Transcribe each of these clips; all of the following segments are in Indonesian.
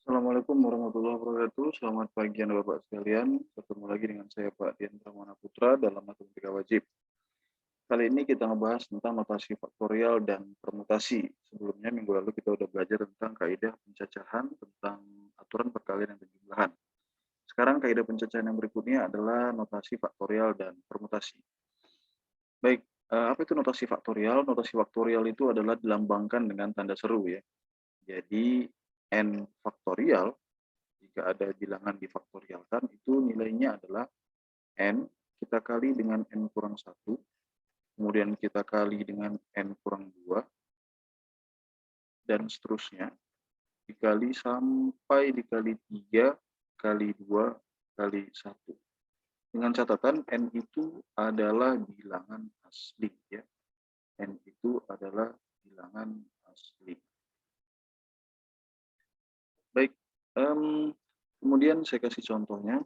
Assalamualaikum warahmatullahi wabarakatuh. Selamat pagi Anda Bapak sekalian. Ketemu lagi dengan saya Pak Dian Pramana Putra dalam matematika wajib. Kali ini kita ngebahas tentang notasi faktorial dan permutasi. Sebelumnya minggu lalu kita udah belajar tentang kaidah pencacahan, tentang aturan perkalian dan penjumlahan. Sekarang kaidah pencacahan yang berikutnya adalah notasi faktorial dan permutasi. Baik, apa itu notasi faktorial? Notasi faktorial itu adalah dilambangkan dengan tanda seru ya. Jadi n faktorial jika ada bilangan difaktorialkan itu nilainya adalah n kita kali dengan n kurang 1, kemudian kita kali dengan n kurang 2, dan seterusnya dikali sampai dikali 3 kali 2 kali 1. Dengan catatan n itu adalah bilangan asli ya. N itu adalah bilangan asli. Baik, kemudian saya kasih contohnya.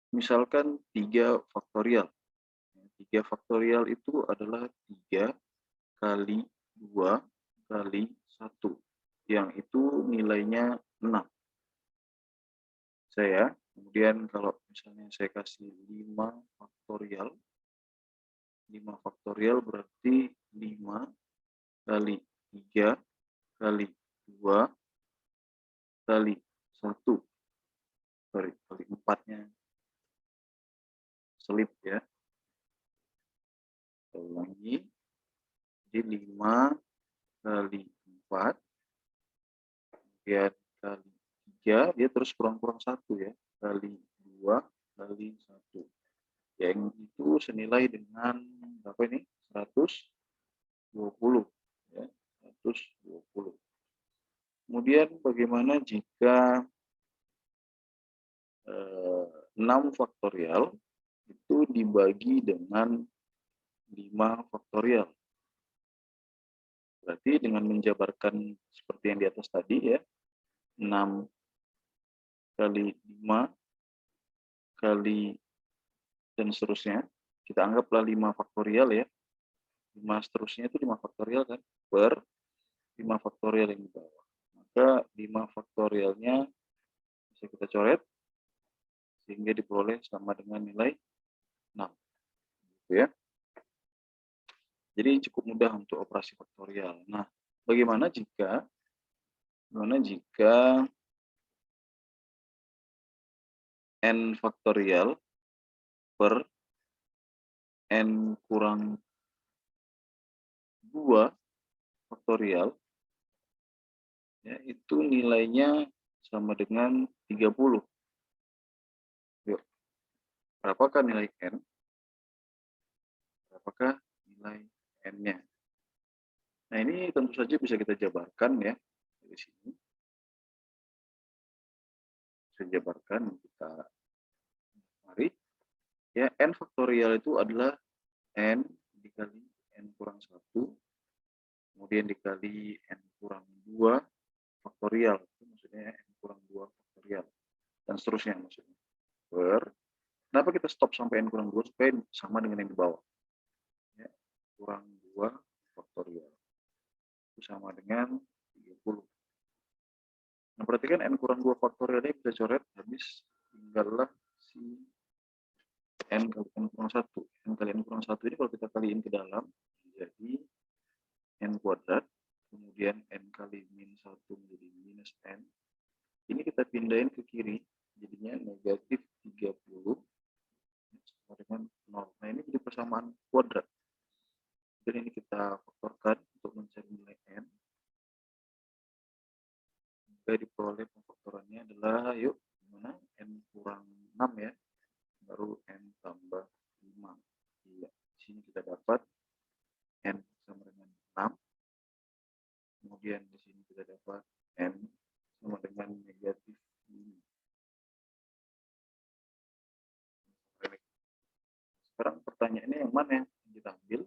Misalkan 3 faktorial. 3 faktorial itu adalah 3 kali 2 kali 1. Yang itu nilainya 6. Kemudian kalau misalnya saya kasih 5 faktorial. 5 faktorial berarti 5 kali 3 kali 2 kali 1. Sorry, kali 4-nya selip ya. Saya ulangi. Jadi 5 kali 4, kemudian kali 3, dia terus kurang-kurang 1 ya, kali 2 kali 1. Yang itu senilai dengan berapa ini? 120 ya, 120. Kemudian bagaimana jika 6 faktorial itu dibagi dengan 5 faktorial? Berarti dengan menjabarkan seperti yang di atas tadi ya, 6 kali 5 kali dan seterusnya, kita anggaplah 5 faktorial ya. 5 seterusnya itu 5 faktorial kan, per 5 faktorial yang di bawah. Maka 5 faktorialnya bisa kita coret, sehingga diperoleh sama dengan nilai 6. Gitu ya. Jadi cukup mudah untuk operasi faktorial. Nah, bagaimana jika n faktorial per n kurang 2 faktorial ya, itu nilainya sama dengan 30. Yuk, berapakah nilai n? Berapakah nilai n-nya? Nah, ini tentu saja bisa kita jabarkan ya. Dari sini bisa jabarkan, kita mari. Ya, n faktorial itu adalah n dikali n kurang 1, kemudian dikali n kurang 2 faktorial. Itu maksudnya n kurang 2 faktorial. Dan seterusnya maksudnya. Kenapa kita stop sampai n kurang 2? Supaya sama dengan yang di bawah. Ya, kurang 2 faktorial. Itu sama dengan 30. Nah, perhatikan n kurang 2 faktorialnya kita coret, habis tinggallah si n kali n kurang 1. N kali n kurang 1 ini kalau kita kaliin ke dalam, jadi n kuadrat, kemudian n kali min 1 menjadi minus n. Ini kita pindahin ke kiri, jadinya negatif 30 sama dengan 0. Nah, ini jadi persamaan kuadrat. Dan ini kita faktorkan untuk mencari nilai n. Maka diperoleh pemfaktorannya adalah, yuk, gimana? N kurang 6 ya, baru n tambah 5. Iya, di sini kita dapat n sama dengan 6. Kemudian di sini kita dapat n sama dengan negatif 5. Sekarang pertanyaannya yang mana yang kita ambil?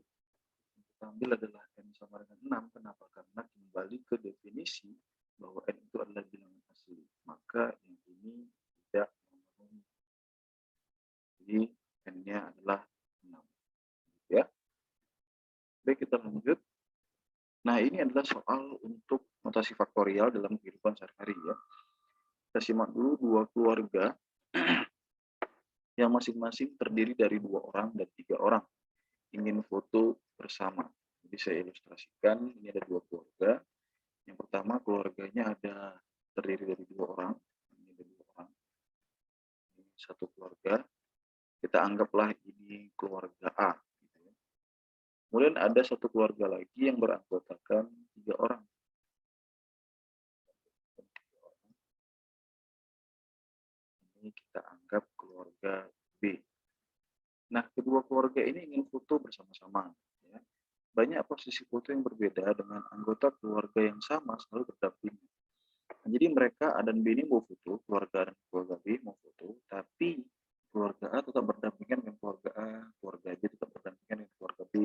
Yang kita ambil adalah n sama dengan 6. Kenapa? Karena kembali ke definisi bahwa n itu adalah bilangan asli. Maka yang ini tidak memenuhi. Jadi n-nya adalah 6. Ya. Baik, kita lanjut. Nah, ini adalah soal untuk notasi faktorial dalam kehidupan sehari-hari ya. Kita simak dulu dua keluarga yang masing-masing terdiri dari 2 orang dan 3 orang ingin foto bersama. Jadi saya ilustrasikan, ini ada 2 keluarga. Yang pertama keluarganya terdiri dari 2 orang. Ini ada 2 orang. Ini satu keluarga. Kita anggaplah ini keluarga A. Gitu ya. Kemudian ada satu keluarga lagi yang beranggotakan 3 orang. Ini kita anggap keluarga B. Nah, kedua keluarga ini ingin foto bersama-sama. Ya. Banyak posisi foto yang berbeda dengan anggota keluarga yang sama selalu berdampingan. Nah, jadi mereka A dan B ini mau foto, keluarga A dan keluarga B mau foto, tapi keluarga A tetap berdampingan dengan keluarga A, keluarga B tetap berdampingan dengan keluarga B,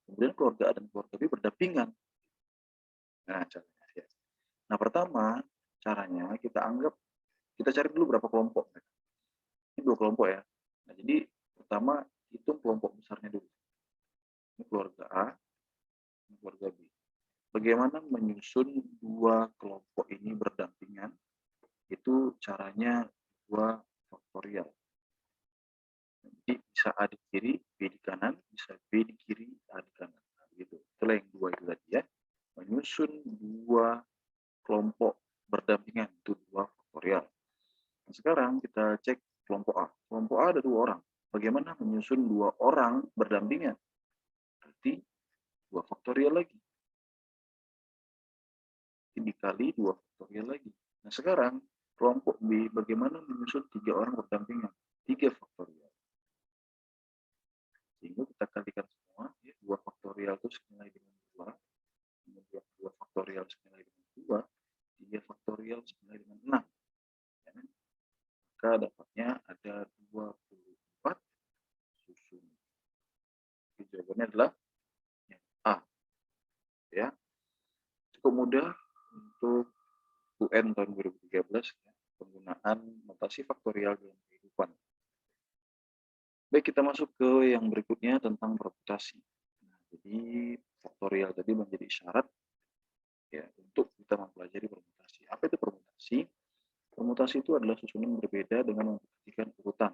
kemudian keluarga A dan keluarga B berdampingan. Nah, caranya ya. Nah, pertama caranya kita cari dulu berapa kelompok. Ini 2 kelompok ya. Nah, jadi pertama hitung kelompok besarnya dulu. Ini keluarga A, ini keluarga B. Bagaimana menyusun 2 kelompok ini berdampingan? Itu caranya 2 faktorial. Jadi bisa A di kiri, B di kanan, bisa B di kiri, A di kanan. Nah, begitu. Itulah yang 2 itu tadi ya. Menyusun 2 kelompok berdampingan, itu 2 faktorial. Nah, sekarang kita cek kelompok A. Kelompok A ada 2 orang. Bagaimana menyusun 2 orang berdampingan? Berarti 2 faktorial lagi. Ini dikali 2 faktorial lagi. Nah, sekarang kelompok B bagaimana menyusun 3 orang berdampingan? 3 faktorial. Sehingga kita kalikan semua, ya, 2 faktorial itu senilai dengan 2, kemudian 2 faktorial senilai dengan 2, 3 faktorial senilai dengan 6. Ya, maka dapatnya ada 24 susun. Jadi jawabannya adalah yang A. Ya. Cukup mudah untuk UN tahun 2013 ya, penggunaan notasi faktorial dalam kehidupan. Baik, kita masuk ke yang berikutnya tentang permutasi. Nah, jadi faktorial tadi menjadi syarat ya untuk kita mempelajari permutasi. Apa itu permutasi? Permutasi itu adalah susunan berbeda dengan memperhatikan urutan.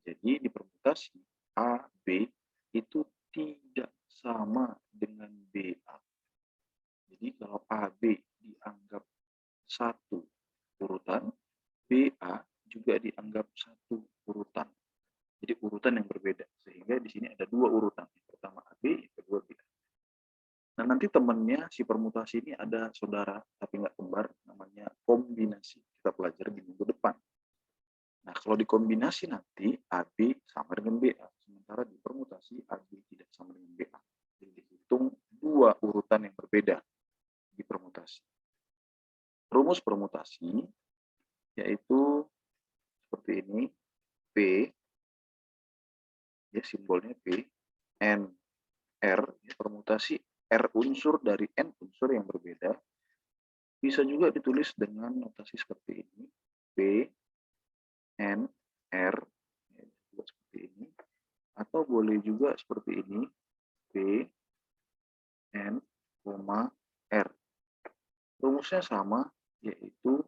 Jadi di permutasi A, B itu tidak sama dengan BA. Jadi kalau A, B dianggap satu urutan, BA juga dianggap satu urutan. Jadi urutan yang berbeda. Sehingga di sini ada 2 urutan. Yang pertama AB, yang kedua BA. Nah, nanti temannya si permutasi ini ada saudara, tapi nggak kembar, namanya kombinasi. Kita pelajari di minggu depan. Nah, kalau dikombinasi nanti AB sama dengan BA. Sementara di permutasi AB tidak sama dengan BA. Jadi dihitung 2 urutan yang berbeda di permutasi. Rumus permutasi yaitu seperti ini, P, ya simbolnya P, N, R, ya, permutasi R unsur dari N unsur yang berbeda, bisa juga ditulis dengan notasi seperti ini, P, N, R, ya, juga seperti ini, atau boleh juga seperti ini, P, N, R. Rumusnya sama, yaitu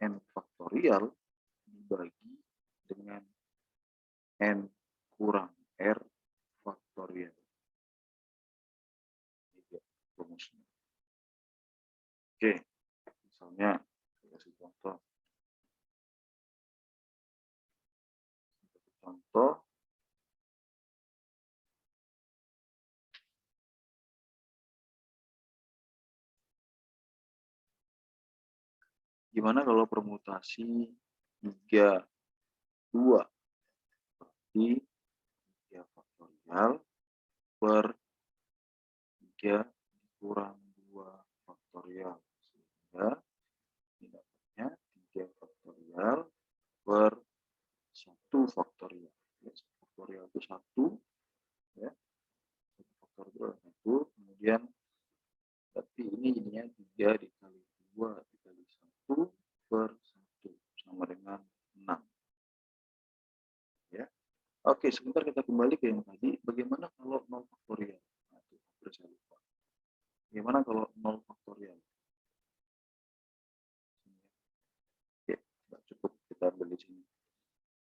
N faktorial dibagi dengan N kurang R faktorial. Ini rumusnya. Oke, misalnya saya kasih contoh. Gimana kalau permutasi 3, 2 di 3 faktorial per 3 kurang 2 faktorial. Sehingga ini dapatnya 3 faktorial per 1 faktorial. Ya, faktorial itu 1, ya. 1 faktorial itu 1, kemudian tapi ini jadinya 3 dikali 2 dikali 1 per 1 sama dengan 6. Ya. Oke, sebentar kita kembali ke yang tadi. Bagaimana kalau 0 faktorial? Nah, itu saya lupa. Bagaimana Bagaimana kalau 0 faktorial? Oke, nggak cukup kita ambil di sini.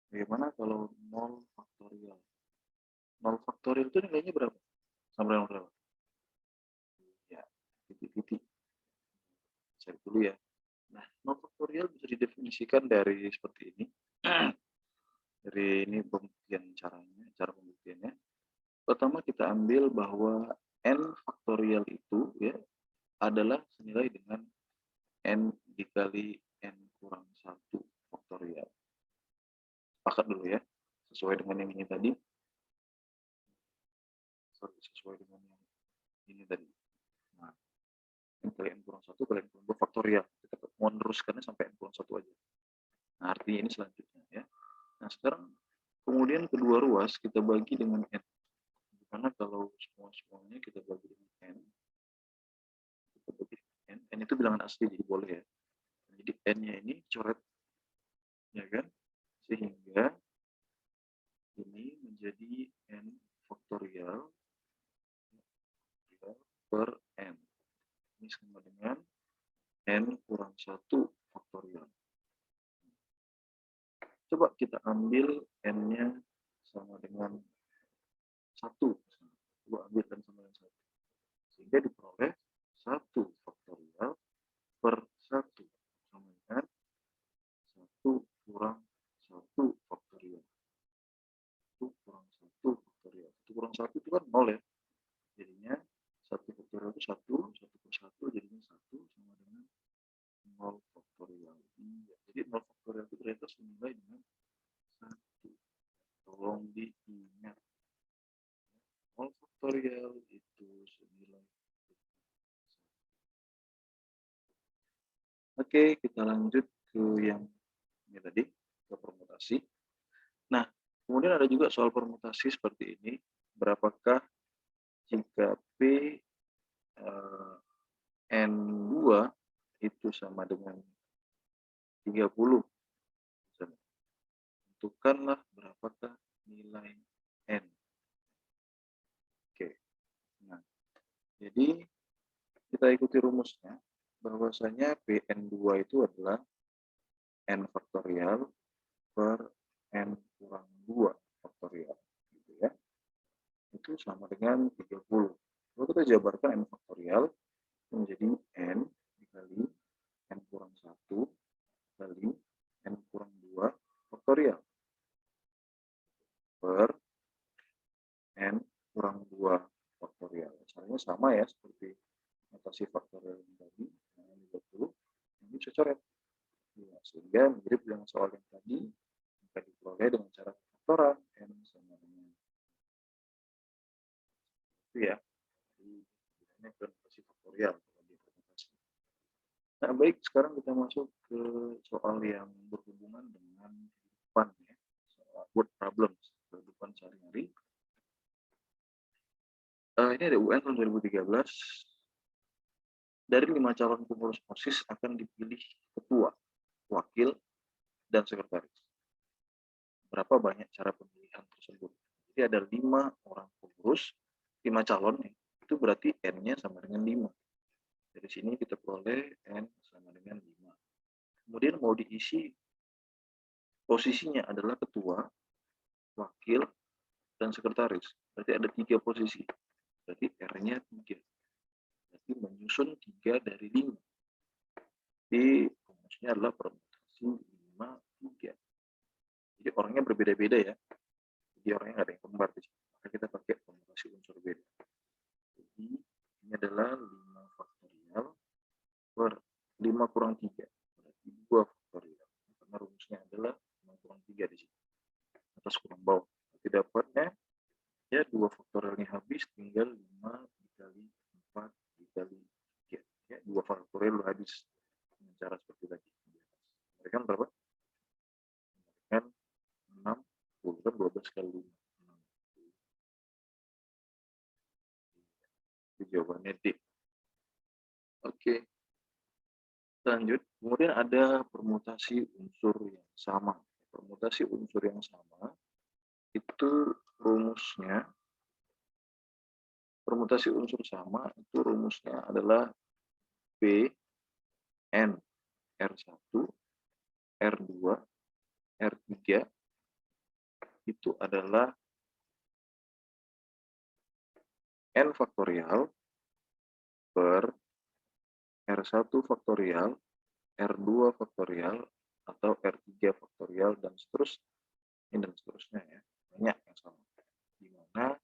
Bagaimana kalau 0 faktorial? 0 faktorial itu nilainya berapa? Sama dengan berapa? Ya, titik-titik. Cari dulu ya. Nah, 0 faktorial bisa didefinisikan dari seperti ini. Dari ini pembuktian caranya, cara pembuktiannya. Pertama kita ambil bahwa n faktorial itu ya adalah senilai dengan n dikali n kurang 1 faktorial. Sepakat dulu ya, sesuai dengan yang ini tadi. Sesuai dengan yang ini tadi. Nah, n kali n kurang 1 kali n kurang 2 faktorial. Kita mau meneruskannya sampai n kurang 1 aja. Nah, artinya ini selanjutnya ya. Nah, sekarang kemudian kedua ruas kita bagi dengan n. Karena kalau semuanya kita bagi dengan n, kita bagi n, n itu bilangan asli jadi boleh ya. Jadi n-nya ini coret, ya kan? Sehingga ini menjadi n faktorial per n. Ini sama dengan n kurang 1 faktorial. Coba kita ambil n-nya sama dengan 1. Coba ambil n sama dengan 1. Sehingga diperoleh 1 faktorial per 1 sama dengan 1 kurang 1 faktorial. 1 kurang 1 faktorial. 1 kurang 1 itu kan 0 ya. Jadinya 1 faktorial itu 1 per 1 jadinya 1 sama dengan 0 faktorial. Jadi 0 faktorial itu ternyata senilai dengan 1. Tolong diingat. 0 faktorial itu senilai. Oke, kita lanjut ke yang ini tadi, ke permutasi. Nah, kemudian ada juga soal permutasi seperti ini. Berapakah jika P N2 itu sama dengan 30? Tentukanlah berapakah nilai N. Oke. Nah, jadi kita ikuti rumusnya. Bahwasanya Pn2 itu adalah N faktorial per N kurang 2 faktorial. Gitu ya. Itu sama dengan 30. Lalu kita jabarkan N faktorial menjadi N dikali N kurang 1 kali N kurang 2 faktorial per N kurang 2 faktorial. Caranya sama ya seperti notasi faktorial yang tadi. Nah, ini 20. Ini bisa coret. Ya, sehingga mirip dengan soal yang tadi bisa diperoleh dengan cara faktoran N sama dengan itu ya. Ini notasi faktorial. Nah, baik, sekarang kita masuk ke soal yang berhubungan dengan kehidupan ya. Soal word problems, kehidupan sehari-hari. Ini ada UN tahun 2013. Dari 5 calon pengurus OSIS akan dipilih ketua, wakil, dan sekretaris. Berapa banyak cara pemilihan tersebut? Jadi ada 5 orang pengurus, 5 calon, itu berarti N-nya sama dengan 5. Dari sini kita peroleh N sama dengan 5. Kemudian mau diisi posisinya adalah ketua, wakil, dan sekretaris. Berarti ada 3 posisi. Berarti R-nya 3. Berarti menyusun 3 dari 5. Jadi rumusnya adalah permutasi 5, 3. Jadi orangnya berbeda-beda ya. Jadi orangnya nggak ada yang kembar di sini. Maka kita pakai permutasi unsur beda. Jadi ini adalah 5 faktorial per 5 kurang 3. Berarti 2 faktorial. Karena rumusnya adalah 5 kurang 3 di sini. Atas kurang bawah. Berarti dapatnya ya 2 faktorial ini habis, tinggal 5 dikali 4 dikali 3. Ya, 2 faktorial habis dengan cara seperti tadi. Mereka berapa? Kan 60, kan 12 kali 5. Itu jawabannya D. Oke. Lanjut. Kemudian ada permutasi unsur yang sama. Permutasi unsur yang sama itu rumusnya permutasi unsur sama itu rumusnya adalah B, N, R1, R2, R3 itu adalah N faktorial per R1 faktorial, R2 faktorial, atau R3 faktorial, dan seterusnya ya. Banyak yang sama. Di mana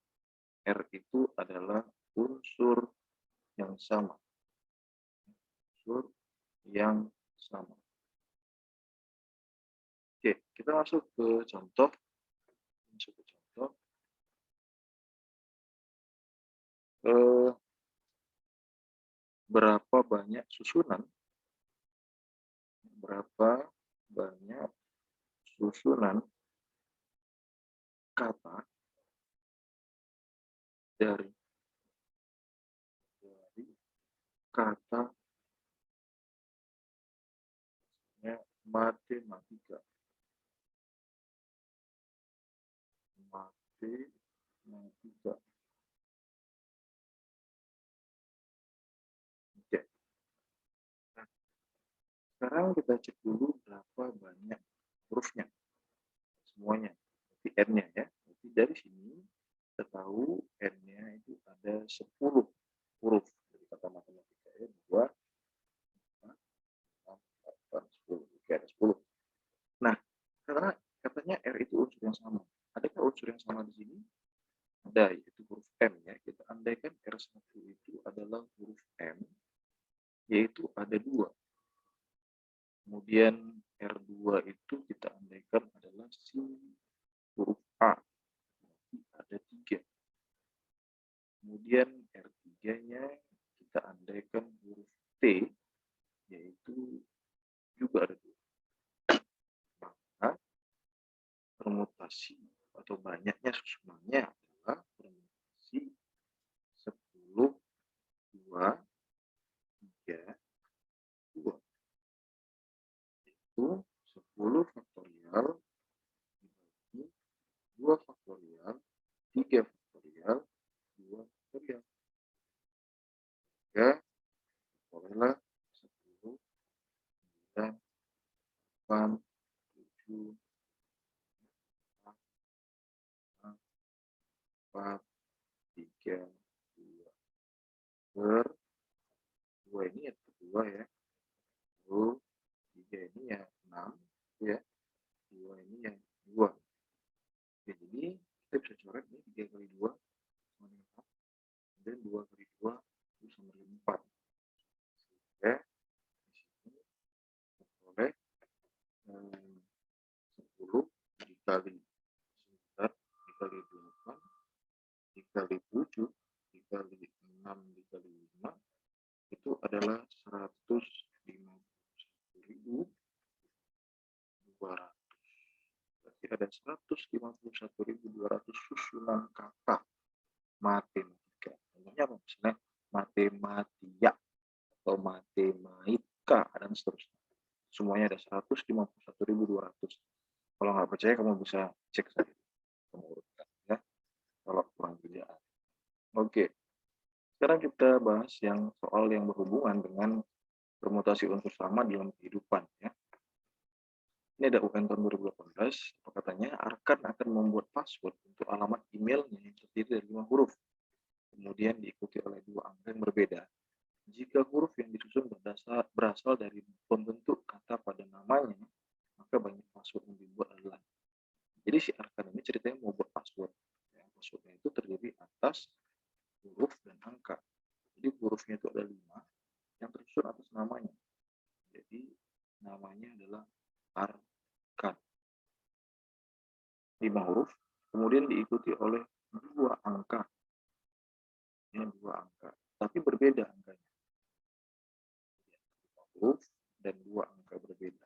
R itu adalah unsur yang sama. Unsur yang sama. Oke, kita masuk ke contoh. Berapa banyak susunan kata dari kata matematika. Oke. Nah, sekarang kita cek dulu berapa banyak hurufnya. Semuanya. Berarti N-nya ya. Jadi dari sini kita tahu N-nya itu ada 10 huruf dari kata matematika ya. 2, 5, 6, 8, 10. Oke, ada 10. Nah, karena katanya R itu unsur yang sama. Adakah unsur yang sama di sini? Ada, yaitu huruf M ya. Kita andaikan R1 itu adalah huruf M, yaitu ada 2. Kemudian R2 itu kita andaikan adalah si huruf A, ada 3. Kemudian R3-nya kita andaikan huruf T, yaitu juga ada 2. Maka permutasi atau banyaknya susunannya adalah permutasi 10, 2, 3, 2. Itu 10 faktorial dibagi 2 faktorial, 3 faktorial, 2 faktorial. Ya, bolehlah 10, 9, 8, 7, 4, 3, 2. Per 2 ini ya kedua ya. 3 ini ya 6 ya. 2 ini ya 2. Oke, jadi kita bisa coret ini 3 kali 2 sama dengan 4. Dan 2 kali 2 itu sama dengan 4. Oke, di sini boleh 10 dikali 9 dikali 8 dikali 7 dikali 6 dikali 5 itu adalah 151.200. Berarti ada 151.200 susunan kata matematika. Contohnya apa? Misalnya matematika atau matematika dan seterusnya. Semuanya ada 151.200. Kalau nggak percaya kamu bisa cek saja. Kamu urutkan ya. Kalau kurang kerjaan. Oke. Sekarang kita bahas soal yang berhubungan dengan permutasi unsur sama dalam kehidupan ya. Ini ada UN tahun 2018, apa katanya, Arkan akan membuat password untuk alamat emailnya yang terdiri dari 5 huruf, kemudian diikuti oleh 2 angka yang berbeda. Jika huruf yang disusun berasal dari pembentuk kata pada namanya, maka banyak password yang dibuat adalah. Jadi si Arkan ini ceritanya mau buat password. Ya, passwordnya itu terdiri atas huruf dan angka. Jadi hurufnya itu ada 5 yang tersusun atas namanya. Jadi namanya adalah Arkan. 5 huruf, kemudian diikuti oleh 2 angka. Ya, 2 angka. Tapi berbeda angkanya. 5 huruf dan 2 angka berbeda.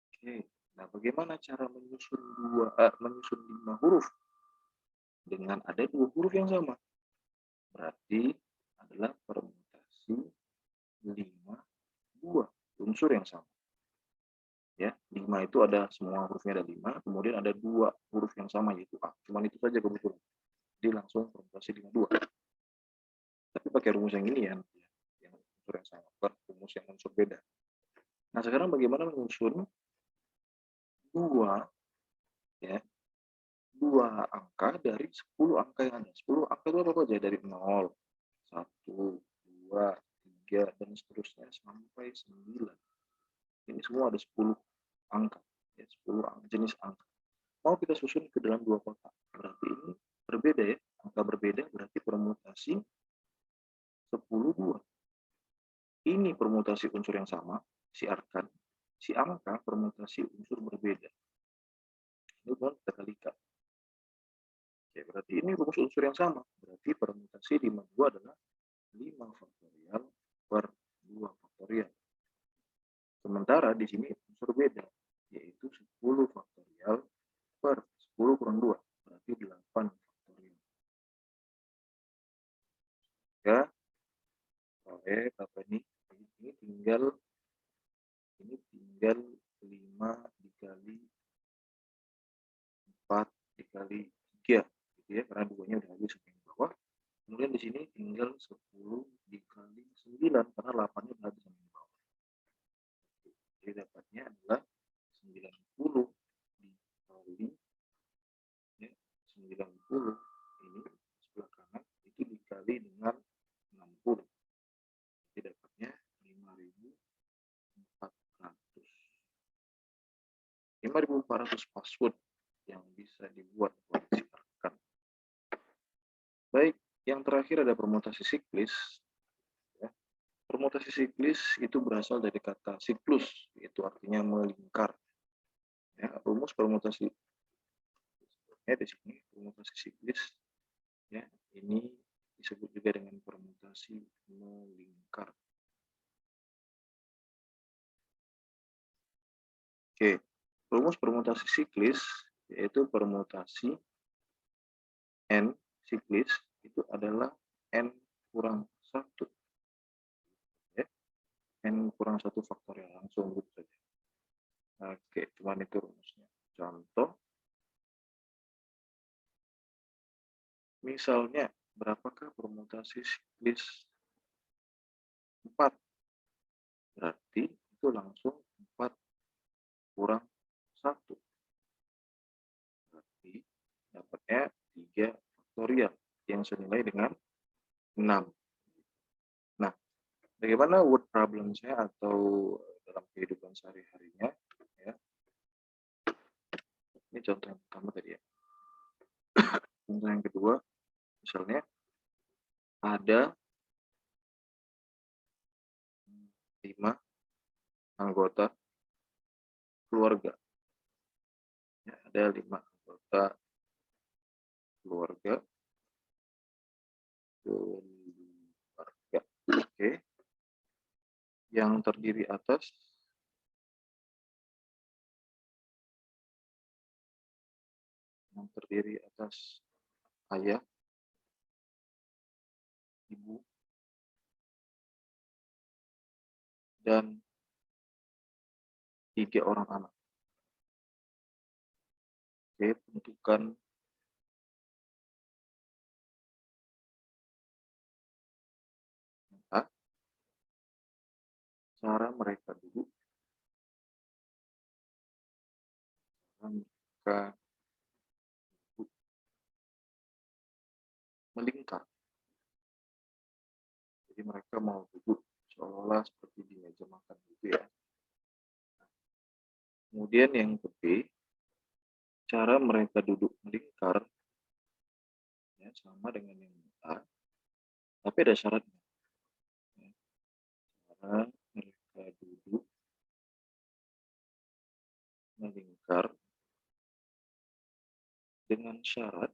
Oke, nah bagaimana cara menyusun 5 huruf? Dengan ada 2 huruf yang sama. Berarti adalah permutasi 5, 2. Unsur yang sama. Ya, 5 itu ada semua hurufnya ada 5, kemudian ada 2 huruf yang sama yaitu A. Cuman itu saja kebetulan. Jadi langsung permutasi dengan 2. Tapi pakai rumus yang ini ya, yang unsur yang sama, bukan rumus yang unsur beda. Nah, sekarang bagaimana menyusun 2 ya, 2 angka dari 10 angka yang ada. 10 angka itu apa aja? Dari 0, 1, 2, 3, dan seterusnya sampai 9. Ini semua ada 10 angka, ya, 10 jenis angka. Mau kita susun ke dalam 2 kotak. Berarti ini berbeda ya, angka berbeda berarti permutasi 10, 2. Ini permutasi unsur yang sama, si arkan. Si angka permutasi unsur berbeda. Ini baru kita kalikan. Oke, berarti ini rumus unsur yang sama. Berarti permutasi 5, 2 adalah 5 faktorial per 2 faktorial. Sementara di sini unsur beda, yaitu 10 faktorial per 10 kurang 2, berarti 8 faktorial. Ya, oleh apa ini tinggal 5 dikali 4 dikali 3 gitu ya, karena 2-nya udah habis di bawah. Kemudian di sini tinggal 10 dikali 9 karena 8-nya udah habis di bawah. Jadi dapatnya adalah 90 dikali ya, 90 ini sebelah kanan itu dikali dengan 60. Jadi dapatnya 5.400. 5.400 password yang bisa dibuat oleh si rekan. Baik, yang terakhir ada permutasi siklis. Ya. Permutasi siklis itu berasal dari kata siklus, yaitu artinya melingkar. Ya, rumus permutasi di sini permutasi siklis, ya, ini disebut juga dengan permutasi melingkar. Oke, rumus permutasi siklis yaitu permutasi n siklis itu adalah n kurang 1. Ya. N kurang 1 faktorial, langsung gitu saja. Oke, cuman itu rumusnya. Contoh, misalnya berapakah permutasi siklis 4? Berarti itu langsung 4 kurang 1. Berarti dapatnya 3 faktorial yang senilai dengan 6. Nah, bagaimana word problem saya atau dalam kehidupan sehari-harinya? Ya. Ini contoh yang pertama tadi ya. Contoh yang kedua, misalnya ada 5 anggota keluarga. Ya, ada 5 anggota keluarga. Oke. Yang terdiri atas ayah, ibu, dan 3 orang anak. Oke, tentukan cara mereka duduk, melingkar. Jadi mereka mau duduk seolah-olah seperti di meja makan gitu ya. Kemudian yang B, cara mereka duduk melingkar ya, sama dengan yang A, tapi ada syaratnya. Ya. Cara mereka duduk melingkar dengan syarat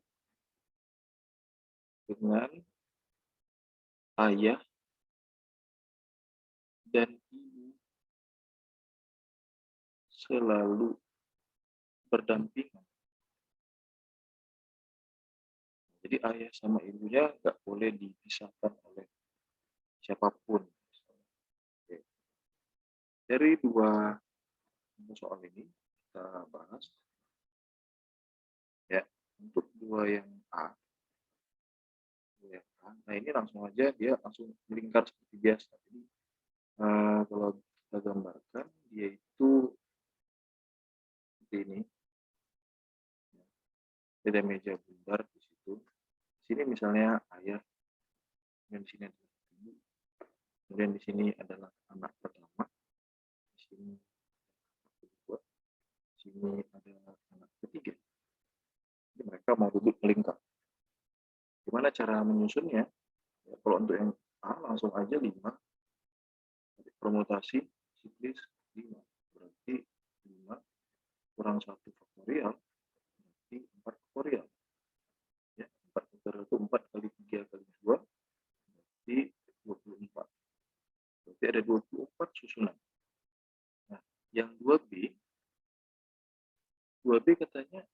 dengan ayah dan ibu selalu berdampingan. Jadi ayah sama ibunya nggak boleh dipisahkan oleh siapapun. Oke. Dari 2 soal ini kita bahas. Ya, untuk 2 yang A, kelihatan. Nah, ini langsung aja dia langsung melingkar seperti biasa. Jadi, kalau kita gambarkan, dia itu seperti ini. Ada meja bundar di situ. Sini misalnya ayah, dan di sini adalah ibu, kemudian di sini adalah anak pertama, di sini anak kedua, di sini ada anak ketiga. Jadi mereka mau duduk melingkar. Gimana cara menyusunnya? Ya, kalau untuk yang A langsung aja 5, permutasi siklis 5, berarti 5 kurang 1 faktorial, berarti 4 faktorial. Ya, 4 faktorial itu 4 kali 3 kali 2, berarti 24. Berarti ada 24 susunan. Nah, yang 2B katanya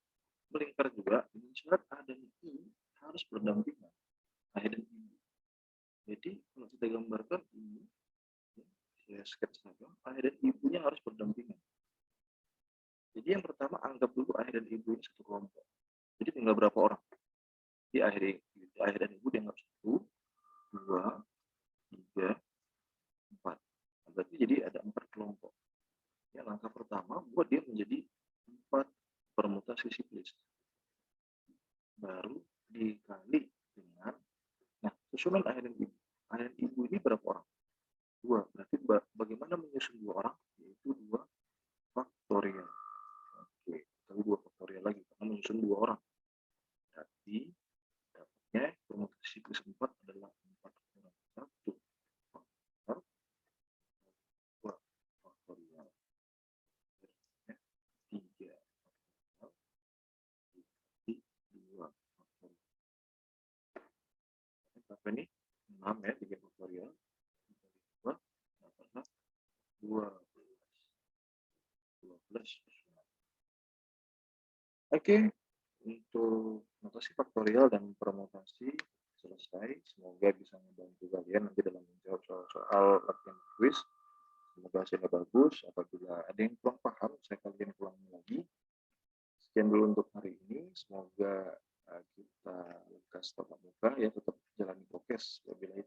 melingkar juga dengan syarat A dan I harus berdampingan, A dan I. Jadi kalau kita gambarkan ini, saya sketch saja, A dan ibunya harus berdampingan. Jadi yang pertama anggap dulu ayah dan ibu ini satu kelompok. Jadi tinggal berapa orang? Jadi ayah dan ibu dianggap 1, 2, 3, 4. Berarti jadi ada 4 kelompok. Ya, langkah pertama buat dia menjadi 4 permutasi siklis. Baru dikali dengan, nah, susunan ayah dan ibu. Ayah dan ibu ini berapa orang? 2. Berarti bagaimana menyusun 2 orang? Yaitu 2 faktorial. Oke, kali 2 faktorial lagi karena menyusun 2 orang. Berarti dapatnya permutasi siklus 4 adalah 4 kurang 1 faktor 2 faktorial. 3 faktorial dikali 2 faktorial. Berapa ini? 6 ya, 3 faktorial. Dikali 2 dapatlah 12. Oke, untuk notasi faktorial dan permutasi selesai. Semoga bisa membantu kalian nanti dalam menjawab soal-soal latihan quiz. Semoga hasilnya bagus. Apabila ada yang kurang paham, saya kalian ulangi lagi. Sekian dulu untuk hari ini. Semoga kita lekas tatap muka ya, tetap jalani prokes. Wabillahi